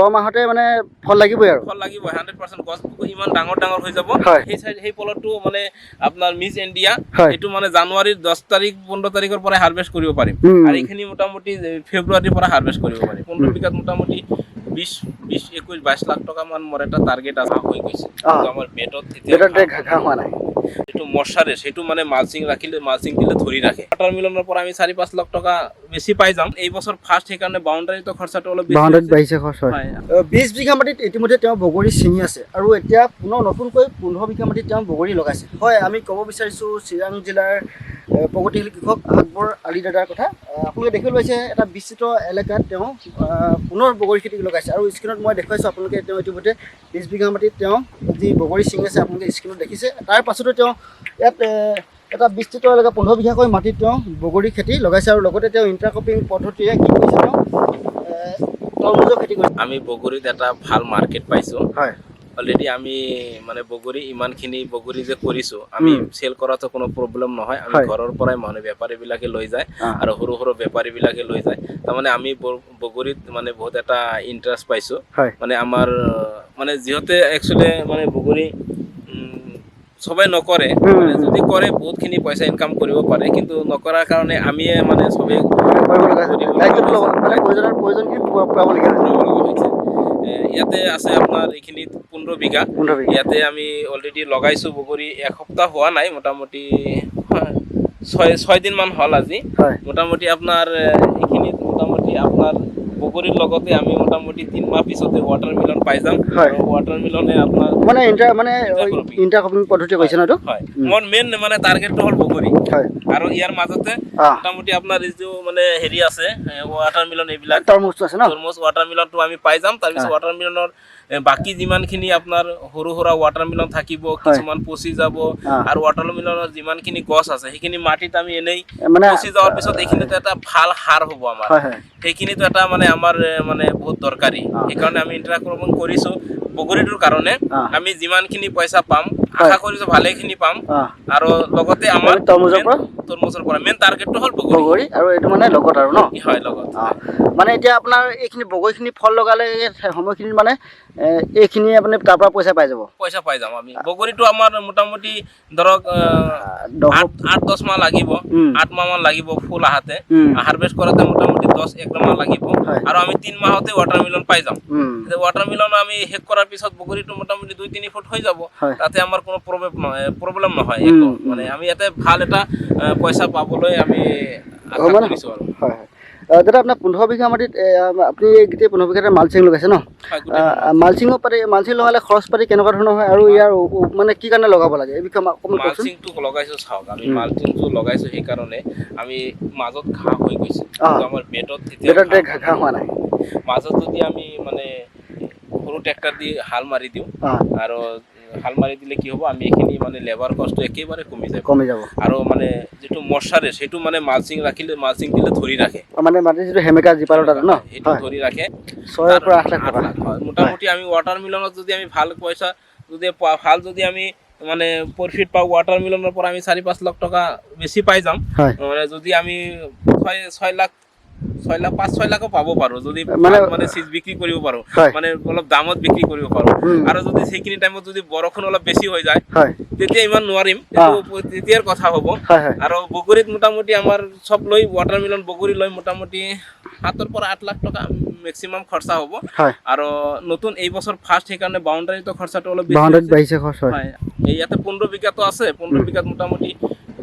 10 মাহতে মানে ফল লাগিবই আৰু ফল লাগিব 100% গছ ইমান ডাঙৰ ডাঙৰ হৈ যাব সেই পলটো মানে আপোনাৰ মিছ ইণ্ডিয়া এইটো মানে জানুৱাৰীৰ 10 তাৰিখ 15 তাৰিখৰ পৰা হাৰভেষ্ট কৰিব পাৰিম আৰু এইখিনি মোটামুটি ফেব্ৰুৱাৰীৰ পৰা হাৰভেষ্ট কৰিব পাৰিম 15 বিঘাত মোটামুটি 20-21-22 লাখ টকা মান মোৰ এটা টাৰ্গেট আছে হৈ গৈছে আমাৰ বেটত ঘাঁহ হোৱা নাই এইটো মশাৰে সেইটো মানে মালচিং ৰাখিলে মালচিং দিলে ধৰি ৰাখে ওৱাটাৰ মিলনৰ পৰা আমি 4-5 লাখ টকা বেছি পাই যাম এই বছৰ ফাৰ্ষ্ট সেইকাৰণে বাউণ্ডাৰীটো খৰচাটো অলপ বেছি বাউণ্ডাৰীত বাঢ়িছে খৰচ হয় 20 বিঘা মাটিত ইতিমধ্যে তেওঁ বগৰী ছিঙি আছে আৰু এতিয়া পুনৰ নতুনকৈ 15 বিঘা মাটিত তেওঁ বগৰী লগাইছে হয় আমি ক'ব বিচাৰিছোঁ চিৰাং জিলাৰ প্ৰগতিশীল কৃষক আকবৰ আলী দাদাৰ কথা আপোনালোকে দেখিব পাইছে এটা বিস্তৃত এলেকাত তেওঁ পুনৰ বগৰী খেতি লগাইছে আৰু স্ক্ৰীণত মই দেখুৱাইছোঁ আপোনালোকে তেওঁ ইতিমধ্যে 20 বিঘা মাটিত তেওঁ যি বগৰী ছিঙি আছে আপোনালোকে স্ক্ৰীণত দেখিছে তাৰ পাছতো তেওঁ ইয়াত এটা বিস্তৃত এলেকা 15 বিঘাকৈ মাটিত তেওঁ বগৰী খেতি লগাইছে আৰু লগতে তেওঁ ইণ্টাৰক্ৰপিং পদ্ধতিৰে কি কৰিছে তেওঁ তৰমুজৰ খেতি কৰিছে আমি বগৰীত এটা ভাল মাৰ্কেট পাইছোঁ হয় অলৰেডি আমি মানে বগৰী ইমানখিনি বগৰী যে কৰিছোঁ আমি চেল কৰাটো কোনো প্ৰব্লেম নহয় আমি ঘৰৰ পৰাই মানুহ বেপাৰীবিলাকে লৈ যায় আৰু সৰু সৰু বেপাৰীবিলাকে লৈ যায় তাৰমানে আমি বগৰীত মানে বহুত এটা ইণ্টাৰেষ্ট পাইছোঁ মানে আমাৰ মানে যিহেতু একচুৱেলি মানে বগৰী সবাই নকৰে মানে যদি কৰে বহুতখিনি পইচা ইনকাম কৰিব পাৰে কিন্তু নকৰাৰ কাৰণে আমিয়ে মানে সবেই ইয়াতে আছে আপোনাৰ এইখিনি 15 বিঘা ইয়াতে আমি অলৰেডি লগাইছোঁ বগৰী এসপ্তাহ হোৱা নাই মোটামুটি 6 দিন মান হ'ল আজি মোটামুটি আপোনাৰ এইখিনিত মোটামুটি আপোনাৰ বগৰীৰ লগতে আমি মোটামুটি 3 মাহ পিছতে ৱাটাৰ মিলন পাই যাম আৰু ৱাটাৰ মিলনে আপোনাৰ মানে ইণ্টাৰক্ৰপিং পদ্ধতি কৈছে ন হয় মোৰ মেইন মানে টাৰ্গেটটো হ'ল বগৰী আৰু ইয়াৰ মাজতে মোটামুটি আপোনাৰ যিটো মানে হেৰি আছে ৱাটাৰ মিলন এইবিলাক তৰমুজটো আছে ন তৰমুজ ৱাটাৰ মিলনটো আমি পাই যাম তাৰপিছত ৱাটাৰ মিলনৰ বাকী যিমানখিনি আপোনাৰ সৰু সুৰা ৱাটাৰ মিলন থাকিব কিছুমান পচি যাব আৰু ৱাটাৰ মিলনৰ যিমানখিনি গছ আছে সেইখিনি মাটিত আমি এনেই পচি যোৱাৰ পিছত এইখিনিতো এটা ভাল সাৰ হ'ব আমাৰ সেইখিনিতো এটা মানে আমাৰ মানে বহুত দৰকাৰী সেইকাৰণে আমি ইণ্টাৰক্ৰপিং কৰিছোঁ বগৰীটোৰ কাৰণে আমি যিমানখিনি পইচা পাম আশা কৰিছোঁ ভালেখিনি পাম আৰু লগতে আমাৰ তৰমুজৰ পৰা মেইন টাৰ্গেটটো হ'ল বগৰী আৰু এইটো মানে লগত আৰু ন হয় লগত মানে এতিয়া আপোনাৰ এইখিনি বগৰীখিনি ফল লগালে সময়খিনিত মানে এইখিনি আপুনি তাৰ পৰা পইচা পাই যাব আমি বগৰীটো আমাৰ মোটামুটি ধৰক 8-10 মাহ লাগিব 8 মাহ মান লাগিব ফুল আহাতে হাৰভেষ্ট কৰাতে মোটামুটি 10-11 মাহ লাগিব আৰু আমি 3 মাহতে ৱাটাৰ মিলন পাই যাম ৱাটাৰ মিলন আমি শেষ কৰাৰ পিছত বগৰীটো মোটামুটি 2-3 ফুট হৈ যাব তাতে আমাৰ কোনো প্ৰব্লেম নহয় একো মানে আমি ইয়াতে ভাল এটা পইচা পাবলৈ আমি আশা কৰিছোঁ আৰু দাদা আপোনাৰ 15 বিঘা মাটিত আপুনি গোটেই 15 বিঘাতে মালচিং লগাইছে ন মালচিং লগালে খৰচ পাতি কেনেকুৱা ধৰণৰ হয় আৰু ইয়াৰ মানে কি কাৰণে লগাব লাগে এই বিষয়ে মালচিংটো লগাইছোঁ চাওক আমি মালচিংটো লগাইছোঁ সেইকাৰণে আমি মাজত ঘাঁহ হৈ গৈছে আমাৰ বেটত ঘাঁহ হোৱা নাই মাজত যদি আমি মানে সৰু ট্ৰেক্টৰ দি হাল মাৰি দিওঁ আৰু হাল মাৰি দিলে কি হ'ব আমি এইখিনি মানে লেবাৰ কষ্টটো একেবাৰে কমি যাব আৰু মানে যিটো মশাৰে সেইটো মানে মালচিং ৰাখিলে মালচিং দিলে ধৰি ৰাখে মানে মাটি যিটো হেমেকা জীপাৰৰ তাত ন সেইটো ধৰি ৰাখে 6 পৰা 8 লাখ টকা মোটামুটি আমি ৱাটাৰ মিলনত যদি আমি ভাল পইচা যদি আমি মানে প্ৰফিট পাওঁ ৱাটাৰ মিলনৰ পৰা আমি 4-5 লাখ টকা বেছি পাই যাম মানে যদি আমি 5-6 লাখো পাব পাৰোঁ যদি মানে চিজ বিক্ৰী কৰিব পাৰোঁ মানে অলপ দামত বিক্ৰী কৰিব পাৰোঁ আৰু যদি সেইখিনি টাইমত যদি বৰষুণ অলপ বেছি হৈ যায় তেতিয়া ইমান নোৱাৰিম তেতিয়াৰ কথা হ'ব আৰু বগৰীত মোটামুটি আমাৰ চব লৈ ৱাটাৰ মিলন বগৰী লৈ মোটামুটি 7 পৰা 8 লাখ টকা মেক্সিমাম খৰচা হ'ব আৰু নতুন এই বছৰ ফাৰ্ষ্ট সেইকাৰণে বাউণ্ডাৰীটো খৰচাটো অলপ বাঢ়িছে খৰচ হয় এই ইয়াতে 15 বিঘাটো আছে 15 বিঘাত মোটামুটি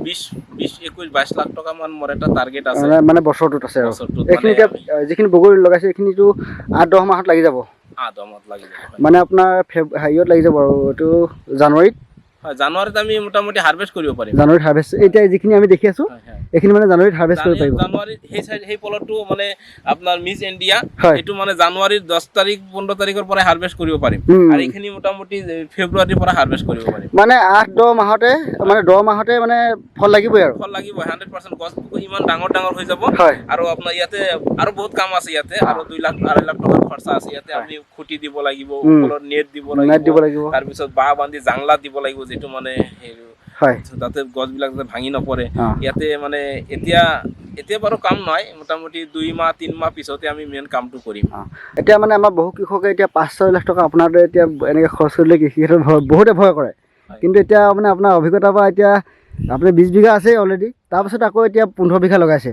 20-21-22 লাখ টকা মান মোৰ এটা টাৰ্গেট আছে মানে বছৰটোত আছে আৰু এইখিনি যিখিনি বগৰী লগাইছে এইখিনিতো 8-10 মাহত লাগি যাব 8-10 মাহত লাগি যাব মানে আপোনাৰ হেৰিয়ত লাগি যাব আৰু এইটো জানুৱাৰীত জানুৱাৰীত আমি মোটামুটি হাৰভেষ্ট কৰিব পাৰিম জানুৱাৰীত হাৰভেষ্ট এতিয়া যিখিনি আমি দেখি আছোঁ এইখিনি মানে জানুৱাৰীত হাৰভেষ্ট কৰিব পাৰিব জানুৱাৰীত সেই পলটো মানে আপোনাৰ মিছ ইণ্ডিয়া এইটো মানে জানুৱাৰীৰ 10 তাৰিখ 15 তাৰিখৰ পৰা হাৰভেষ্ট কৰিব পাৰিম আৰু এইখিনি মোটামুটি ফেব্ৰুৱাৰীৰ পৰা হাৰভেষ্ট কৰিব পাৰিম মানে 8-10 মাহতে মানে 10 মাহতে মানে ফল লাগিবই 100% গছ ইমান ডাঙৰ ডাঙৰ হৈ যাব আৰু আপোনাৰ ইয়াতে আৰু বহুত কাম আছে ইয়াতে আৰু 2-2.5 লাখ টকা খৰচা আছে ইয়াতে আপুনি খুঁটি দিব লাগিব ওপৰত নেট দিব লাগিব তাৰপিছত বাঁহ বান্ধি জাংলা দিব লাগিব যেটো মানে হয় যাতে গছবিলাক যাতে ভাঙি নপৰে ইয়াতে মানে এতিয়া বাৰু কাম নাই মোটামুটি 2 মাহ 3 মাহ পিছতে আমি মেইন কামটো কৰিম এতিয়া মানে আমাৰ বহু কৃষকে এতিয়া 5-6 লাখ টকা আপোনাৰ এতিয়া এনেকৈ খৰচ কৰিলে কৃষি ক্ষেত্ৰত বহুতে ভয় কৰে কিন্তু এতিয়া মানে আপোনাৰ অভিজ্ঞতাৰ পৰা এতিয়া আপুনি 20 বিঘা আছে অলৰেডি তাৰপিছত আকৌ এতিয়া 15 বিঘা লগাইছে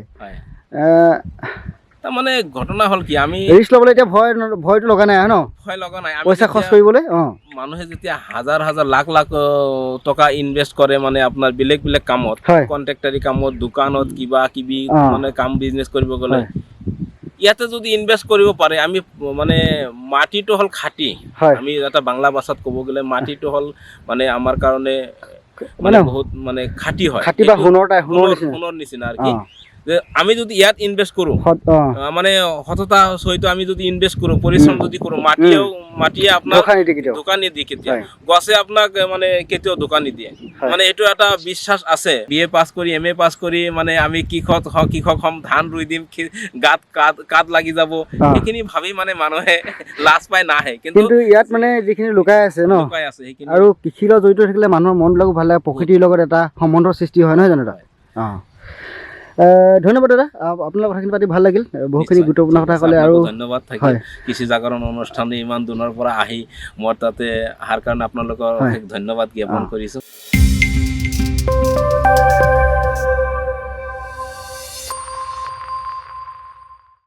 তাৰমানে ঘটনা হ'ল কি আমি ৰিস্ক ল'বলৈ এতিয়া ভয়টো লগা নাই ন ভয় লগা নাই পইচা খৰচ কৰিবলৈ মানুহে যেতিয়া হাজাৰ হাজাৰ লাখ লাখ টকা ইনভেষ্ট কৰে মানে আপোনাৰ বেলেগ বেলেগ কামত কন্ট্ৰেক্টাৰী কামত দোকানত কিবা কিবি মানে কাম বিজনেছ কৰিব গ'লে ইয়াতে যদি ইনভেষ্ট কৰিব পাৰে আমি মানে মাটিটো হ'ল খাটি আমি এটা বাংলা ভাষাত ক'ব গ'লে মাটিটো হ'ল মানে আমাৰ কাৰণে মানে বহুত মানে খাটি হয় খাটি বা সোণৰ নিচিনা আৰু কি যে আমি যদি ইয়াত ইনভেষ্ট কৰোঁ মানে সততা সহিত আমি যদি ইনভেষ্ট কৰোঁ পৰিশ্ৰম যদি কৰোঁ মাটিয়ে আপোনাক দোকান নিদিয়ে কেতিয়া গছে আপোনাক মানে কেতিয়াও দোকান নিদিয়ে মানে এইটো এটা বিশ্বাস আছে BA পাছ কৰি MA পাছ কৰি মানে আমি কৃষক হ'ম ধান ৰুই দিম গাত কাত লাগি যাব সেইখিনি ভাবি মানে মানুহে লাজ পাই নাহে কিন্তু ইয়াত মানে যিখিনি লুকাই আছে ন আৰু কৃষিৰ লগত জড়িত থাকিলে মানুহৰ মনবিলাকো ভাল লাগে প্ৰকৃতিৰ লগত এটা সম্বন্ধৰ সৃষ্টি হয় নহয় জানো ধন্যবাদ দাদা আপোনাৰ কথাখিনি পাতি ভাল লাগিল বহুখিনি গুৰুত্বপূৰ্ণ কথা ক'লে আৰু ধন্যবাদ থাকিল কৃষি জাগৰণ অনুষ্ঠানে ইমান দূৰৰ পৰা আহি মই তাতে অহাৰ কাৰণে আপোনালোকক ধন্যবাদ জ্ঞাপন কৰিছোঁ